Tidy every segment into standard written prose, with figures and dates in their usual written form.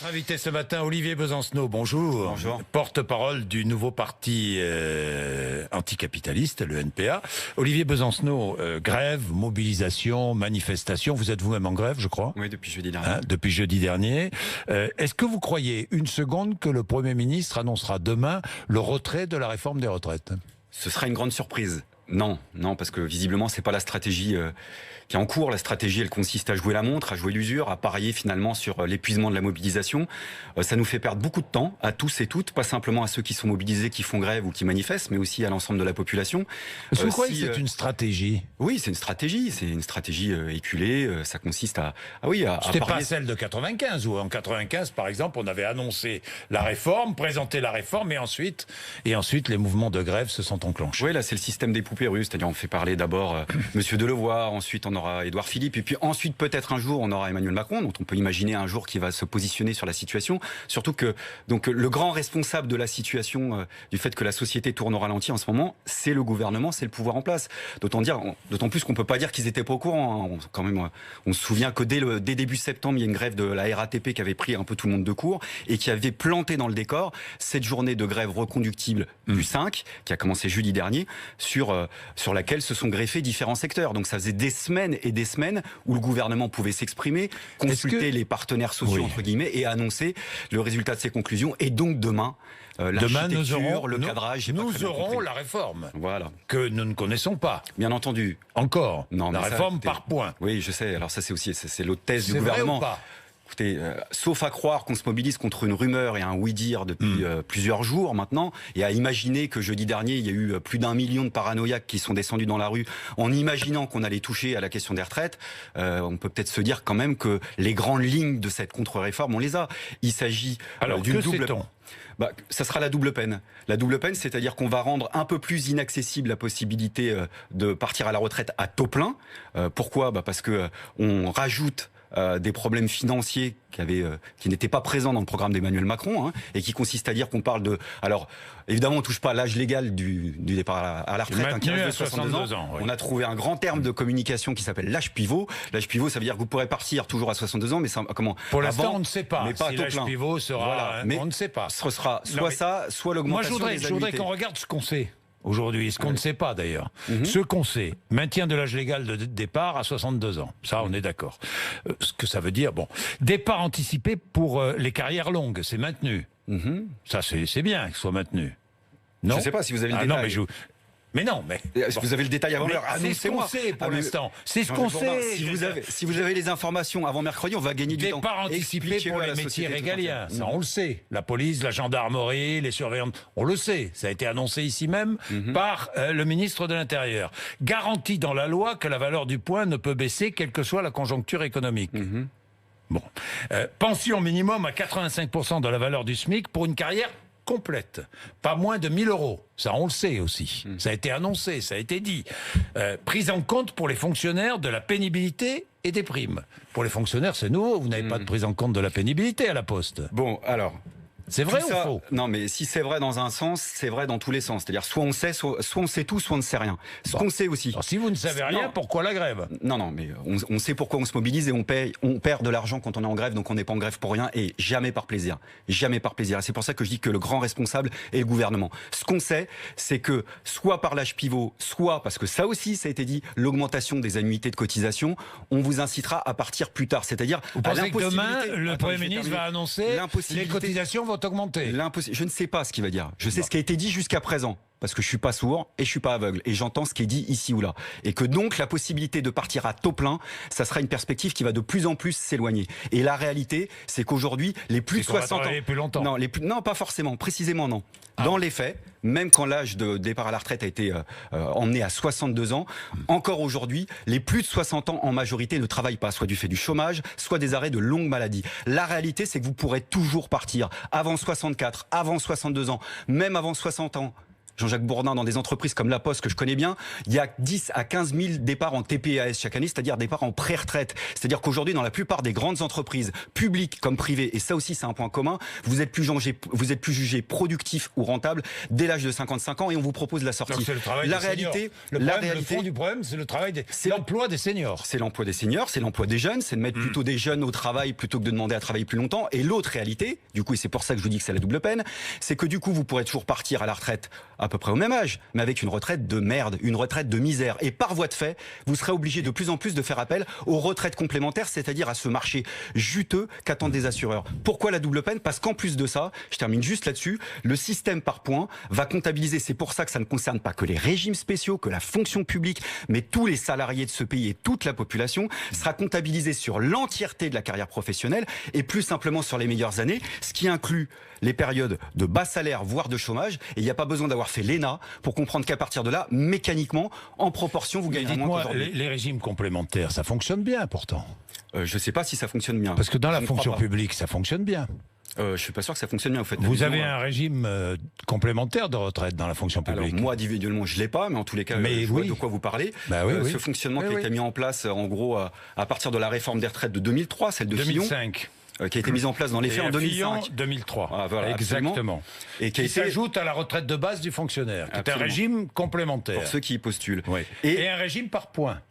Notre invité ce matin, Olivier Besancenot, bonjour. Bonjour. Porte-parole du nouveau parti anticapitaliste, le NPA. Olivier Besancenot, grève, mobilisation, manifestation. Vous êtes vous-même en grève, je crois. Oui, depuis jeudi dernier. Depuis jeudi dernier. Est-ce que vous croyez une seconde que le Premier ministre annoncera demain le retrait de la réforme des retraites? Ce sera une grande surprise. Non, parce que visiblement, c'est pas la stratégie qui est en cours. La stratégie, elle consiste à jouer la montre, à jouer l'usure, à parier finalement sur l'épuisement de la mobilisation. Ça nous fait perdre beaucoup de temps à tous et toutes, pas simplement à ceux qui sont mobilisés, qui font grève ou qui manifestent, mais aussi à l'ensemble de la population. Est-ce que vous croyez que c'est une stratégie? Oui, c'est une stratégie éculée. Ça consiste à C'était parier. pas celle de 95, où en 95, par exemple, on avait annoncé la réforme, présenté la réforme, et ensuite les mouvements de grève se sont enclenchés. Oui, là, c'est le système des poupées russes, c'est-à-dire on fait parler d'abord Monsieur Delevoye, ensuite on aura Édouard Philippe, et puis ensuite peut-être un jour on aura Emmanuel Macron, dont on peut imaginer un jour qui va se positionner sur la situation. Surtout que donc le grand responsable de la situation, du fait que la société tourne au ralenti en ce moment, c'est le gouvernement, c'est le pouvoir en place. D'autant plus qu'on peut pas dire qu'ils étaient pas au courant. Hein. On se souvient que dès début septembre, il y a une grève de la RATP qui avait pris un peu tout le monde de court et qui avait planté dans le décor cette journée de grève reconductible du 5, qui a commencé jeudi dernier, sur laquelle se sont greffés différents secteurs. Donc ça faisait des semaines et des semaines où le gouvernement pouvait s'exprimer, consulter les partenaires sociaux, entre guillemets, et annoncer le résultat de ses conclusions. Et donc demain, l'architecture, le cadrage... Nous aurons la réforme, voilà, que nous ne connaissons pas. Bien entendu. Encore. Non, la réforme par points. Oui, je sais. Alors ça, c'est l'autre thèse du C'est gouvernement. vrai ou pas? Écoutez, sauf à croire qu'on se mobilise contre une rumeur et un oui-dire depuis plusieurs jours maintenant, et à imaginer que jeudi dernier, il y a eu plus d'1 million de paranoïaques qui sont descendus dans la rue en imaginant qu'on allait toucher à la question des retraites, on peut peut-être se dire quand même que les grandes lignes de cette contre-réforme, on les a. Il s'agit d'une double... ça sera la double peine. La double peine, c'est-à-dire qu'on va rendre un peu plus inaccessible la possibilité de partir à la retraite à taux plein. Pourquoi ? Parce que on rajoute des problèmes financiers qui n'étaient pas présents dans le programme d'Emmanuel Macron, et qui consiste à dire qu'on parle de... Alors, évidemment, on ne touche pas à l'âge légal du départ à la retraite, qui reste de 62 ans. Oui. On a trouvé un grand terme de communication qui s'appelle l'âge pivot. L'âge pivot, ça veut dire que vous pourrez partir toujours à 62 ans, mais comment ? Pour l'instant, on ne sait pas. Mais pas si l'âge pivot sera... Voilà. Mais on ne sait pas. Ce sera soit l'augmentation des annuités. Je voudrais qu'on regarde ce qu'on sait aujourd'hui, ce qu'on ne sait pas d'ailleurs. Ce qu'on sait, maintien de l'âge légal de départ à 62 ans. Ça, on est d'accord. Ce que ça veut dire, départ anticipé pour les carrières longues, c'est maintenu. Ça, c'est bien que ce soit maintenu. Non ? Je ne sais pas si vous avez le détail. Vous avez le détail avant l'heure. C'est ce qu'on sait pour l'instant. C'est ce qu'on sait. Si vous avez les informations avant mercredi, on va gagner du temps. Départ anticipé pour les métiers régaliens. Ça, on le sait. La police, la gendarmerie, les surveillants, on le sait. Ça a été annoncé ici même par le ministre de l'Intérieur. Garantie dans la loi que la valeur du point ne peut baisser, quelle que soit la conjoncture économique. Pension minimum à 85% de la valeur du SMIC pour une carrière complète, pas moins de 1 000 €. Ça, on le sait aussi. Ça a été annoncé, ça a été dit. Prise en compte pour les fonctionnaires de la pénibilité et des primes. Pour les fonctionnaires, c'est nouveau. Vous n'avez pas de prise en compte de la pénibilité à la Poste. Bon, alors... C'est vrai ou faux ? Non, mais si c'est vrai dans un sens, c'est vrai dans tous les sens. C'est-à-dire, soit on sait, soit on sait tout, soit on ne sait rien. Ce qu'on sait aussi... Alors, si vous ne savez rien, pourquoi la grève ? Non, mais on sait pourquoi on se mobilise et on perd de l'argent quand on est en grève, donc on n'est pas en grève pour rien et jamais par plaisir. Jamais par plaisir. Et c'est pour ça que je dis que le grand responsable est le gouvernement. Ce qu'on sait, c'est que soit par l'âge pivot, soit, parce que ça aussi, ça a été dit, l'augmentation des annuités de cotisation, on vous incitera à partir plus tard. C'est-à-dire, vous pensez que demain, le Premier ministre va annoncer les cotisations vont augmenter ? Je ne sais pas ce qu'il va dire. Je sais ce qui a été dit jusqu'à présent. Parce que je suis pas sourd et je suis pas aveugle. Et j'entends ce qui est dit ici ou là. Et que donc, la possibilité de partir à taux plein, ça sera une perspective qui va de plus en plus s'éloigner. Et la réalité, c'est qu'aujourd'hui, les plus de 60 ans... plus longtemps. Non, pas forcément. Précisément, non. Dans les faits, même quand l'âge de départ à la retraite a été emmené à 62 ans, encore aujourd'hui, les plus de 60 ans en majorité ne travaillent pas, soit du fait du chômage, soit des arrêts de longue maladie. La réalité, c'est que vous pourrez toujours partir avant 64, avant 62 ans, même avant 60 ans. Jean-Jacques Bourdin, dans des entreprises comme La Poste, que je connais bien, il y a 10 à 15 000 départs en TPAS chaque année, c'est-à-dire départs en pré-retraite. C'est-à-dire qu'aujourd'hui, dans la plupart des grandes entreprises, publiques comme privées, et ça aussi c'est un point commun, vous êtes plus jugé productif ou rentable dès l'âge de 55 ans et on vous propose la sortie. Donc c'est le travail des seniors. Le fond du problème, c'est le travail c'est l'emploi des seniors. C'est l'emploi des seniors, c'est l'emploi des jeunes, c'est de mettre plutôt des jeunes au travail plutôt que de demander à travailler plus longtemps. Et l'autre réalité, du coup, et c'est pour ça que je vous dis que c'est la double peine, c'est que du coup, vous pourrez toujours partir à la retraite à peu près au même âge, mais avec une retraite de merde, une retraite de misère. Et par voie de fait, vous serez obligé de plus en plus de faire appel aux retraites complémentaires, c'est-à-dire à ce marché juteux qu'attendent des assureurs. Pourquoi la double peine? Parce qu'en plus de ça, je termine juste là-dessus, le système par points va comptabiliser, c'est pour ça que ça ne concerne pas que les régimes spéciaux, que la fonction publique, mais tous les salariés de ce pays et toute la population sera comptabilisé sur l'entièreté de la carrière professionnelle et plus simplement sur les meilleures années, ce qui inclut les périodes de bas salaire, voire de chômage. Et il n'y a pas besoin d'avoir fait l'ENA pour comprendre qu'à partir de là, mécaniquement, en proportion, vous gagnez moins qu'aujourd'hui. Les régimes complémentaires, ça fonctionne bien pourtant. Je ne sais pas si ça fonctionne bien. Parce que dans la fonction publique, ça fonctionne bien. Je suis pas sûr que ça fonctionne bien. Vous avez un régime complémentaire de retraite dans la fonction publique? Alors moi individuellement je l'ai pas, mais en tous les cas je vois de quoi vous parlez. Ce fonctionnement qui a été mis en place en gros à partir de la réforme des retraites de 2003, celle de 2005. Qui a été mise en place dans les faits en 2005. 2003. Ah, voilà, exactement. Et qui s'ajoute à la retraite de base du fonctionnaire. C'est un régime complémentaire. Pour ceux qui y postulent. Oui. Et un régime par points.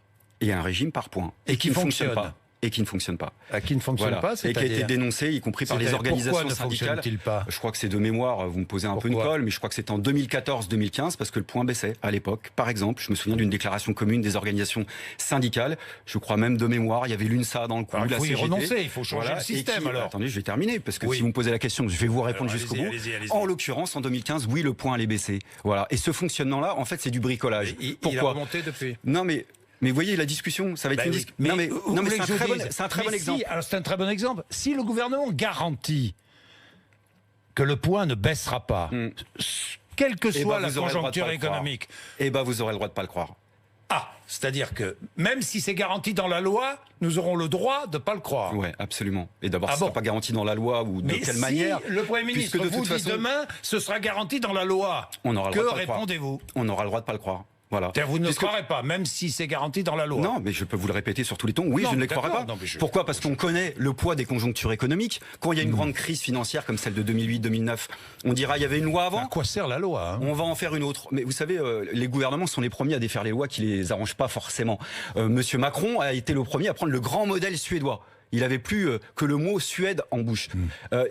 Et un régime par points. Et qui ne fonctionne pas. Et qui ne fonctionne pas. Qui ne fonctionne pas, et qui a été dénoncé, y compris par les organisations syndicales. Pas je crois que c'est de mémoire, vous me posez un peu une colle, mais je crois que c'était en 2014-2015, parce que le point baissait à l'époque. Par exemple, je me souviens d'une déclaration commune des organisations syndicales. Je crois même de mémoire, il y avait l'UNSA dans le coup, la CGT. Il faut y renoncer, il faut changer le système alors. Attendez, je vais terminer, parce que si vous me posez la question, je vais vous répondre jusqu'au bout. En l'occurrence, en 2015, oui, le point allait baisser. Voilà. Et ce fonctionnement-là, en fait, c'est du bricolage. Pourquoi? Il a remonté depuis. Non, mais voyez la discussion, ça va être une discussion. Non mais c'est un très bon exemple. Alors c'est un très bon exemple. Si le gouvernement garantit que le point ne baissera pas, quelle que soit la conjoncture économique, vous aurez le droit de pas le croire. Ah, c'est-à-dire que même si c'est garanti dans la loi, nous aurons le droit de pas le croire. Oui, absolument. Et d'abord, ce ne sera pas garanti dans la loi ou de quelle manière. Le Premier ministre vous dit demain, ce sera garanti dans la loi. Que répondez-vous? On aura le droit de pas le croire. Voilà. Vous ne le croirez pas, même si c'est garanti dans la loi. Non, mais je peux vous le répéter sur tous les tons. Oui, je ne les croirais pas. Pourquoi? Parce qu'on connaît le poids des conjonctures économiques. Quand il y a une grande crise financière comme celle de 2008-2009, on dira il y avait une loi avant. À quoi sert la loi? On va en faire une autre. Mais vous savez, les gouvernements sont les premiers à défaire les lois qui les arrangent pas forcément. Monsieur Macron a été le premier à prendre le grand modèle suédois. Il n'avait plus que le mot Suède en bouche.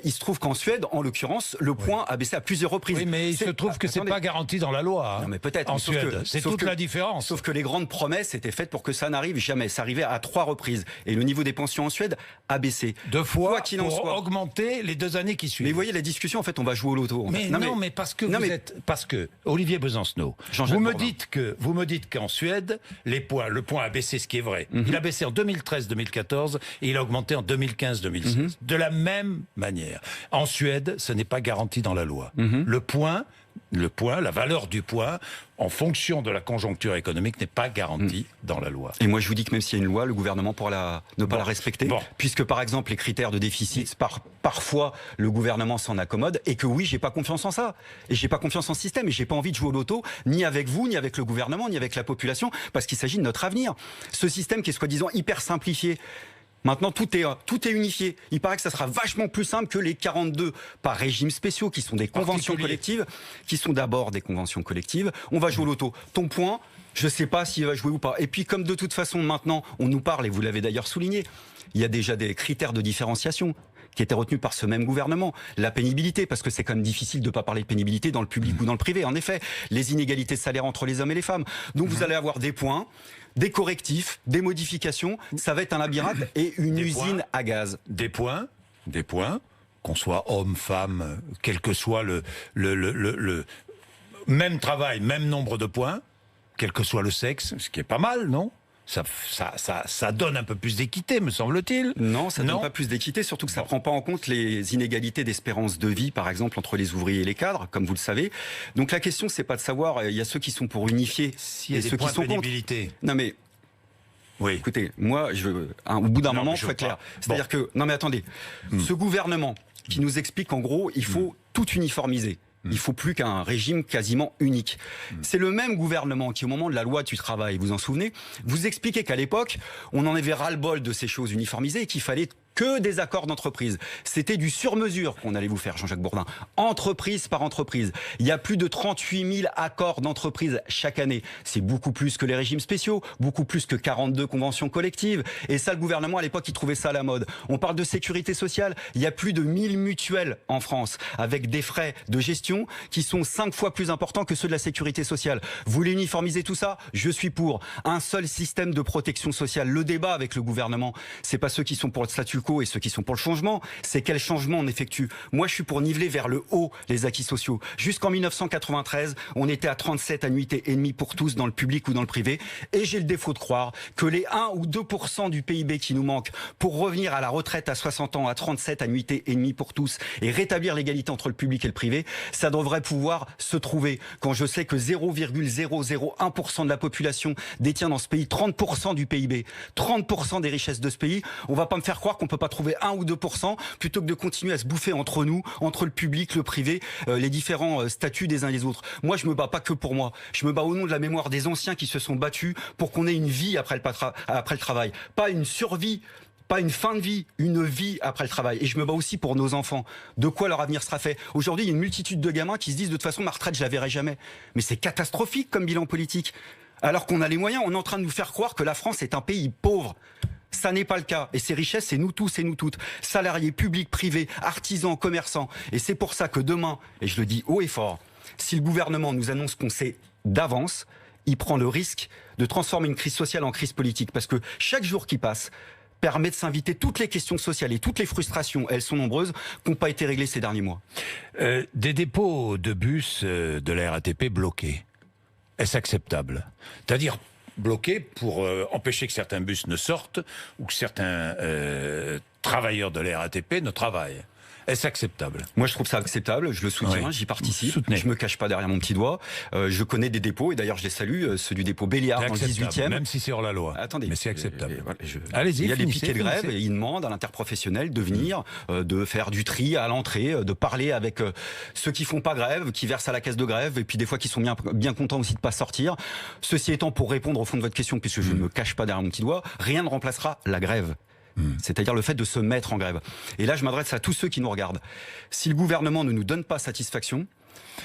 Il se trouve qu'en Suède, en l'occurrence, le point a baissé à plusieurs reprises. Oui, mais il se trouve que c'est pas garanti dans la loi. Non, mais peut-être. En Suède, c'est toute la différence. Sauf que les grandes promesses étaient faites pour que ça n'arrive jamais. Ça arrivait à 3 reprises. Et le niveau des pensions en Suède a baissé. 2 fois pour augmenter les 2 années qui suivent. Mais vous voyez, la discussion, en fait, on va jouer au loto. Mais parce que Olivier Besancenot, vous me dites qu'en Suède, le point a baissé, ce qui est vrai. Il a baissé en 2013-2014 et il a augmenté en 2015-2016. De la même manière. En Suède, ce n'est pas garanti dans la loi. Le point, la valeur du point, en fonction de la conjoncture économique, n'est pas garantie dans la loi. Et moi, je vous dis que même s'il y a une loi, le gouvernement pourra ne pas la respecter. Puisque, par exemple, les critères de déficit, parfois, le gouvernement s'en accommode. Et que oui, j'ai pas confiance en ça. Et j'ai pas confiance en ce système. Et j'ai pas envie de jouer au loto, ni avec vous, ni avec le gouvernement, ni avec la population, parce qu'il s'agit de notre avenir. Ce système qui est soi-disant hyper simplifié. Maintenant, tout est unifié. Il paraît que ça sera vachement plus simple que les 42 par régime spéciaux, qui sont des conventions collectives, qui sont d'abord des conventions collectives. On va jouer au loto. Ton point, je ne sais pas s'il va jouer ou pas. Et puis, comme de toute façon, maintenant, on nous parle, et vous l'avez d'ailleurs souligné, il y a déjà des critères de différenciation qui étaient retenus par ce même gouvernement. La pénibilité, parce que c'est quand même difficile de ne pas parler de pénibilité dans le public ou dans le privé. En effet, les inégalités de salaire entre les hommes et les femmes. Donc, vous allez avoir des points, des correctifs, des modifications. Ça va être un labyrinthe et une usine à gaz. Des points, qu'on soit homme, femme, quel que soit le même travail, même nombre de points, quel que soit le sexe, ce qui est pas mal, non ? Ça donne un peu plus d'équité, me semble-t-il. Non, ça ne donne pas plus d'équité, surtout que ça ne prend pas en compte les inégalités d'espérance de vie, par exemple, entre les ouvriers et les cadres, comme vous le savez. Donc la question, c'est pas de savoir, il y a ceux qui sont pour unifier et ceux qui sont contre. Non mais, oui. Écoutez, moi, au bout d'un moment, très clair. C'est-à-dire que, non mais attendez, ce gouvernement qui nous explique qu'en gros, il faut tout uniformiser. Il faut plus qu'un régime quasiment unique. C'est le même gouvernement qui, au moment de la loi du travail, vous en souvenez, vous expliquait qu'à l'époque, on en avait ras-le-bol de ces choses uniformisées et qu'il fallait que des accords d'entreprise. C'était du sur-mesure qu'on allait vous faire, Jean-Jacques Bourdin. Entreprise par entreprise. Il y a plus de 38 000 accords d'entreprise chaque année. C'est beaucoup plus que les régimes spéciaux, beaucoup plus que 42 conventions collectives. Et ça, le gouvernement, à l'époque, il trouvait ça à la mode. On parle de sécurité sociale. Il y a plus de 1000 mutuelles en France, avec des frais de gestion qui sont 5 fois plus importants que ceux de la sécurité sociale. Vous voulez uniformiser tout ça? Je suis pour. Un seul système de protection sociale. Le débat avec le gouvernement, c'est pas ceux qui sont pour le statut quo et ceux qui sont pour le changement, c'est quel changement on effectue. Moi, je suis pour niveler vers le haut les acquis sociaux. Jusqu'en 1993, on était à 37 annuités et demie pour tous dans le public ou dans le privé. Et j'ai le défaut de croire que les 1 ou 2% du PIB qui nous manquent pour revenir à la retraite à 60 ans à 37 annuités et demie pour tous et rétablir l'égalité entre le public et le privé, ça devrait pouvoir se trouver. Quand je sais que 0,001% de la population détient dans ce pays 30% du PIB, 30% des richesses de ce pays, on va pas me faire croire qu'on peut pas trouver 1 ou 2% plutôt que de continuer à se bouffer entre nous, entre le public, le privé, les différents statuts des uns et des autres. Moi, je me bats pas que pour moi. Je me bats au nom de la mémoire des anciens qui se sont battus pour qu'on ait une vie après le travail. Pas une survie, pas une fin de vie, une vie après le travail. Et je me bats aussi pour nos enfants. De quoi leur avenir sera fait? Aujourd'hui, il y a une multitude de gamins qui se disent de toute façon, ma retraite, je la verrai jamais. Mais c'est catastrophique comme bilan politique. Alors qu'on a les moyens, on est en train de nous faire croire que la France est un pays pauvre. Ça n'est pas le cas. Et ces richesses, c'est nous tous et nous toutes. Salariés, publics, privés, artisans, commerçants. Et c'est pour ça que demain, et je le dis haut et fort, si le gouvernement nous annonce qu'on sait d'avance, il prend le risque de transformer une crise sociale en crise politique. Parce que chaque jour qui passe permet de s'inviter toutes les questions sociales et toutes les frustrations, elles sont nombreuses, qui n'ont pas été réglées ces derniers mois. Des dépôts de bus de la RATP bloqués. Est-ce acceptable? C'est-à-dire bloqué pour empêcher que certains bus ne sortent ou que certains travailleurs de la RATP ne travaillent. Est-ce acceptable? Moi, je trouve ça acceptable. Je le soutiens. Oui. J'y participe. Je me cache pas derrière mon petit doigt. Je connais des dépôts et d'ailleurs, je les salue. Ceux du dépôt Béliard dans le 18e. Même si c'est hors la loi. Attendez. Mais c'est acceptable. Allez-y. Il y a des piquets de grève et ils demandent à l'interprofessionnel de venir, de faire du tri à l'entrée, de parler avec ceux qui font pas grève, qui versent à la caisse de grève et puis des fois qui sont bien contents aussi de pas sortir. Ceci étant, pour répondre au fond de votre question, puisque je ne me cache pas derrière mon petit doigt, rien ne remplacera la grève. C'est-à-dire le fait de se mettre en grève. Et là, je m'adresse à tous ceux qui nous regardent. Si le gouvernement ne nous donne pas satisfaction,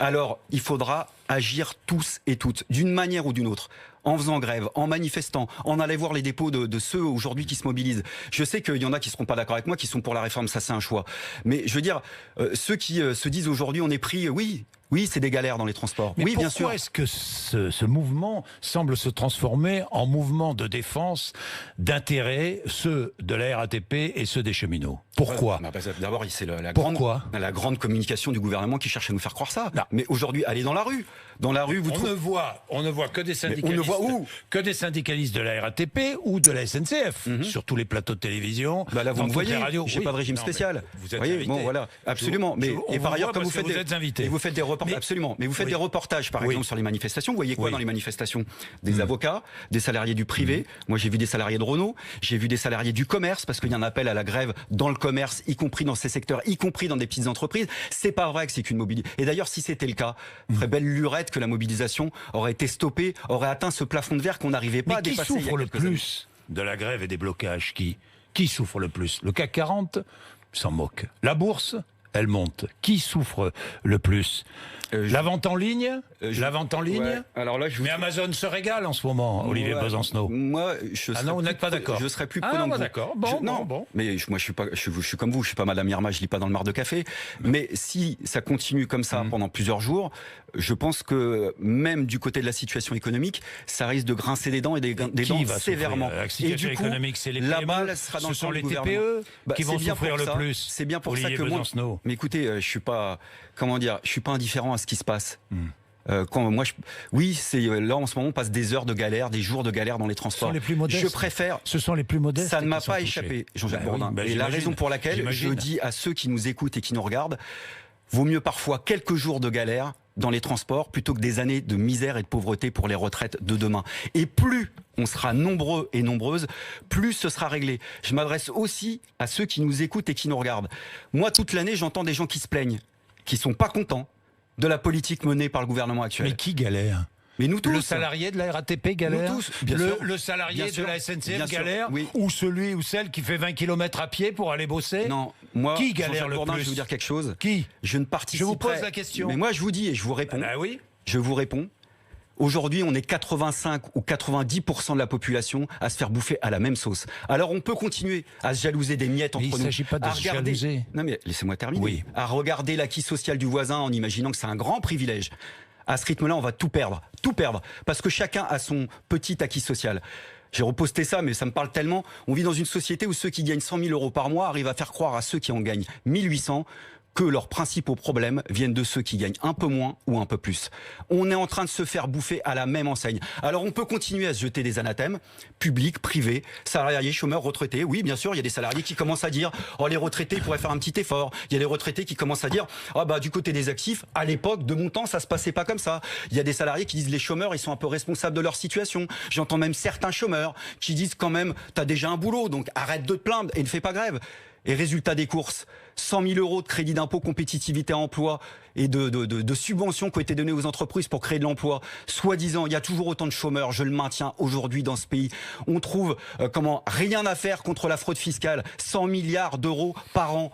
alors il faudra agir tous et toutes, d'une manière ou d'une autre, en faisant grève, en manifestant, en allant voir les dépôts de ceux aujourd'hui qui se mobilisent. Je sais qu'il y en a qui seront pas d'accord avec moi, qui sont pour la réforme, ça c'est un choix. Mais je veux dire, ceux qui se disent aujourd'hui on est pris, oui, c'est des galères dans les transports. Mais oui, bien sûr. Pourquoi est-ce que ce mouvement semble se transformer en mouvement de défense d'intérêts, ceux de la RATP et ceux des cheminots? Pourquoi? D'abord, c'est la grande communication du gouvernement qui cherche à nous faire croire ça. Non. Mais aujourd'hui, allez dans la rue. Dans la rue, on ne voit que des syndicalistes. Que des syndicalistes de la RATP ou de la SNCF sur tous les plateaux de télévision. Là, vous me voyez. J'ai pas de régime spécial. Vous êtes invité. Bon, voilà, absolument. Et par ailleurs, comme vous faites des reportages, absolument. Mais vous faites des reportages, par exemple, sur les manifestations. Vous voyez quoi dans les manifestations? Des avocats, des salariés du privé. Moi, j'ai vu des salariés de Renault. J'ai vu des salariés du commerce, parce qu'il y a un appel à la grève dans le commerce, y compris dans ces secteurs, y compris dans des petites entreprises. C'est pas vrai que c'est qu'une mobilisation. Et d'ailleurs, si c'était le cas, très belle lurette que la mobilisation aurait été stoppée, aurait atteint ce plafond de verre qu'on n'arrivait pas à dépasser. Qui souffre le plus de la grève et des blocages? Qui souffre le plus? Le CAC 40 s'en moque. La bourse, elle monte. Qui souffre le plus? La vente en ligne? Ouais. Alors là, mais Amazon se régale en ce moment, Olivier Besancenot. Moi, vous n'êtes pas d'accord. Je serais plus prudent. D'accord. Bon. Mais moi, je suis comme vous. Je suis pas Madame Irma. Je lis pas dans le mar de café. Mais si ça continue comme ça pendant plusieurs jours, je pense que même du côté de la situation économique, ça risque de grincer des dents et des dents sévèrement. La situation économique, c'est les PME. La balle sera dans ce sont les TPE qui vont souffrir le plus. C'est bien pour ça que moi. Mais écoutez, je suis pas indifférent à ce qui se passe. C'est là en ce moment on passe des heures de galère, des jours de galère dans les transports. Ce sont les plus modestes. Je préfère. Ce sont les plus modestes. Ça ne m'a pas échappé, Jean-Jacques Bourdin. Et la raison pour laquelle je dis à ceux qui nous écoutent et qui nous regardent, vaut mieux parfois quelques jours de galère dans les transports plutôt que des années de misère et de pauvreté pour les retraites de demain. Et plus on sera nombreux et nombreuses, plus ce sera réglé. Je m'adresse aussi à ceux qui nous écoutent et qui nous regardent. Moi, toute l'année, j'entends des gens qui se plaignent, qui sont pas contents, de la politique menée par le gouvernement actuel. Mais qui galère ? Mais nous tous. Le salarié de la RATP galère. Nous tous, bien sûr. Le salarié Bien sûr. de la SNCF Bien sûr. galère. Oui. Ou celui ou celle qui fait 20 km à pied pour aller bosser. Non, moi, Qui galère Jean-Jacques le Bourdin, plus ? je vais vous dire quelque chose. Qui ? Je ne participerai. Je vous pose la question. Mais moi, je vous dis et je vous réponds. Ah oui. Je vous réponds. Aujourd'hui, on est 85 ou 90% de la population à se faire bouffer à la même sauce. Alors, on peut continuer à se jalouser des miettes entre Mais nous. il ne s'agit pas de à se regarder... jalouser. Non, mais laissez-moi terminer. Oui. À regarder l'acquis social du voisin en imaginant que c'est un grand privilège. À ce rythme-là, on va tout perdre. Tout perdre. Parce que chacun a son petit acquis social. J'ai reposté ça, mais ça me parle tellement. On vit dans une société où ceux qui gagnent 100 000 euros par mois arrivent à faire croire à ceux qui en gagnent 1800 que leurs principaux problèmes viennent de ceux qui gagnent un peu moins ou un peu plus. On est en train de se faire bouffer à la même enseigne. Alors on peut continuer à se jeter des anathèmes, publics, privés, salariés, chômeurs, retraités. Oui, bien sûr, il y a des salariés qui commencent à dire « Oh, les retraités pourraient faire un petit effort ». Il y a des retraités qui commencent à dire « Ah bah du côté des actifs, à l'époque, de mon temps, ça se passait pas comme ça ». Il y a des salariés qui disent « Les chômeurs, ils sont un peu responsables de leur situation ». J'entends même certains chômeurs qui disent quand même « T'as déjà un boulot, donc arrête de te plaindre et ne fais pas grève ». Et résultat des courses, 100 000 euros de crédit d'impôt compétitivité emploi et de subventions qui ont été données aux entreprises pour créer de l'emploi. Soi-disant, il y a toujours autant de chômeurs, je le maintiens aujourd'hui dans ce pays. On trouve rien à faire contre la fraude fiscale, 100 milliards d'euros par an.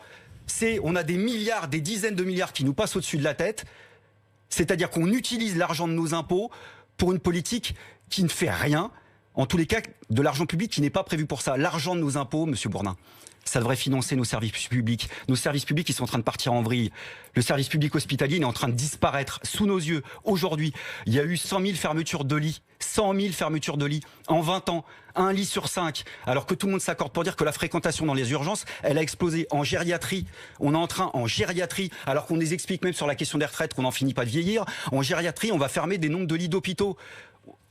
On a des milliards, des dizaines de milliards qui nous passent au-dessus de la tête. C'est-à-dire qu'on utilise l'argent de nos impôts pour une politique qui ne fait rien. En tous les cas, de l'argent public qui n'est pas prévu pour ça. L'argent de nos impôts, Monsieur Bourdin, ça devrait financer nos services publics. Nos services publics, ils sont en train de partir en vrille. Le service public hospitalier, il est en train de disparaître sous nos yeux. Aujourd'hui, il y a eu 100 000 fermetures de lits. 100 000 fermetures de lits en 20 ans. Un lit sur 5. Alors que tout le monde s'accorde pour dire que la fréquentation dans les urgences, elle a explosé. En gériatrie, on est en train, en gériatrie, alors qu'on nous explique même sur la question des retraites qu'on n'en finit pas de vieillir, en gériatrie, on va fermer des nombres de lits d'hôpitaux.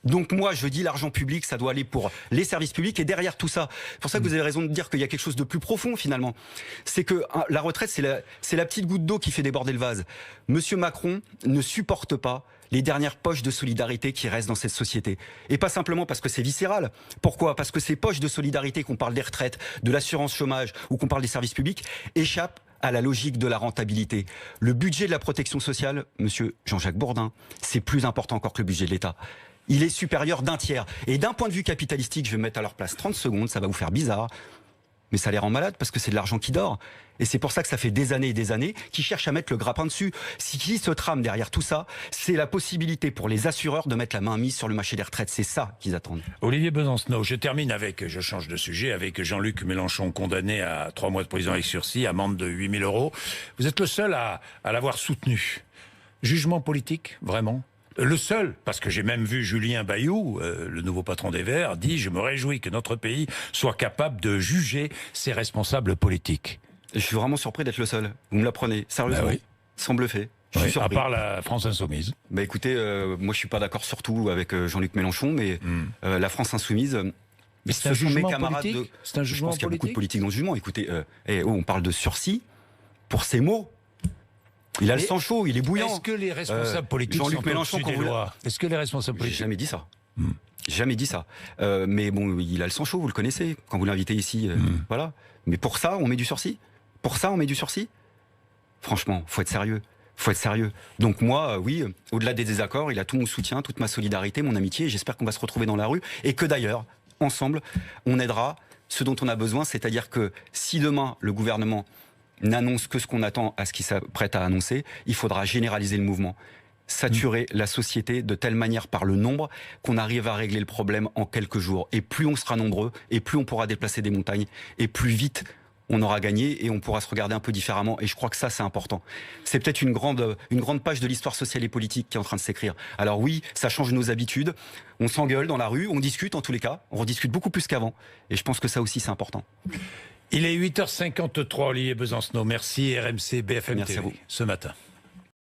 Donc moi, je dis l'argent public, ça doit aller pour les services publics. Et derrière tout ça, c'est pour ça que vous avez raison de dire qu'il y a quelque chose de plus profond finalement. C'est que la retraite, c'est la petite goutte d'eau qui fait déborder le vase. Monsieur Macron ne supporte pas les dernières poches de solidarité qui restent dans cette société. Et pas simplement parce que c'est viscéral. Pourquoi ? Parce que ces poches de solidarité, qu'on parle des retraites, de l'assurance chômage ou qu'on parle des services publics, échappent à la logique de la rentabilité. Le budget de la protection sociale, monsieur Jean-Jacques Bourdin, c'est plus important encore que le budget de l'État. Il est supérieur d'un tiers. Et d'un point de vue capitalistique, je vais me mettre à leur place 30 secondes, ça va vous faire bizarre, mais ça les rend malades parce que c'est de l'argent qui dort. Et c'est pour ça que ça fait des années et des années qu'ils cherchent à mettre le grappin dessus. Ce qui se trame derrière tout ça, c'est la possibilité pour les assureurs de mettre la main mise sur le marché des retraites. C'est ça qu'ils attendent. Olivier Besancenot, je termine avec, je change de sujet, avec Jean-Luc Mélenchon condamné à 3 mois de prison avec sursis, amende de 8 000 euros. Vous êtes le seul à l'avoir soutenu. Jugement politique, vraiment ? Le seul, parce que j'ai même vu Julien Bayou, le nouveau patron des Verts, dit « Je me réjouis que notre pays soit capable de juger ses responsables politiques ». Je suis vraiment surpris d'être le seul. Vous me l'apprenez, sérieusement, oui. Sans bluffer. Je suis surpris. À part la France Insoumise. Bah écoutez, moi je suis pas d'accord sur tout avec Jean-Luc Mélenchon, mais la France Insoumise... Mais c'est un jugement politique. C'est un jugement politique. Je pense qu'il y a beaucoup de politique dans ce jugement. Écoutez, on parle de sursis pour ces mots. Il a le sang chaud, il est bouillant. Est-ce que les responsables politiques sont au-dessus des lois ? Est-ce que les responsables politiques... J'ai jamais dit ça. Jamais dit ça. Mais bon, il a le sang chaud, vous le connaissez, quand vous l'invitez ici. Voilà. Mais pour ça, on met du sursis ? Pour ça, on met du sursis ? Franchement, faut être sérieux. Faut être sérieux. Donc moi, oui, au-delà des désaccords, il a tout mon soutien, toute ma solidarité, mon amitié. J'espère qu'on va se retrouver dans la rue et que d'ailleurs, ensemble, on aidera ce dont on a besoin. C'est-à-dire que si demain, le gouvernement n'annonce que ce qu'on attend à ce qu'il s'apprête à annoncer, il faudra généraliser le mouvement, saturer la société de telle manière par le nombre qu'on arrive à régler le problème en quelques jours. Et plus on sera nombreux, et plus on pourra déplacer des montagnes, et plus vite on aura gagné et on pourra se regarder un peu différemment. Et je crois que ça, c'est important. C'est peut-être une grande page de l'histoire sociale et politique qui est en train de s'écrire. Alors oui, ça change nos habitudes. On s'engueule dans la rue, on discute en tous les cas. On rediscute beaucoup plus qu'avant. Et je pense que ça aussi, c'est important. Il est 8h53, Olivier Besancenot. Merci RMC BFM Merci TV à vous. ce matin.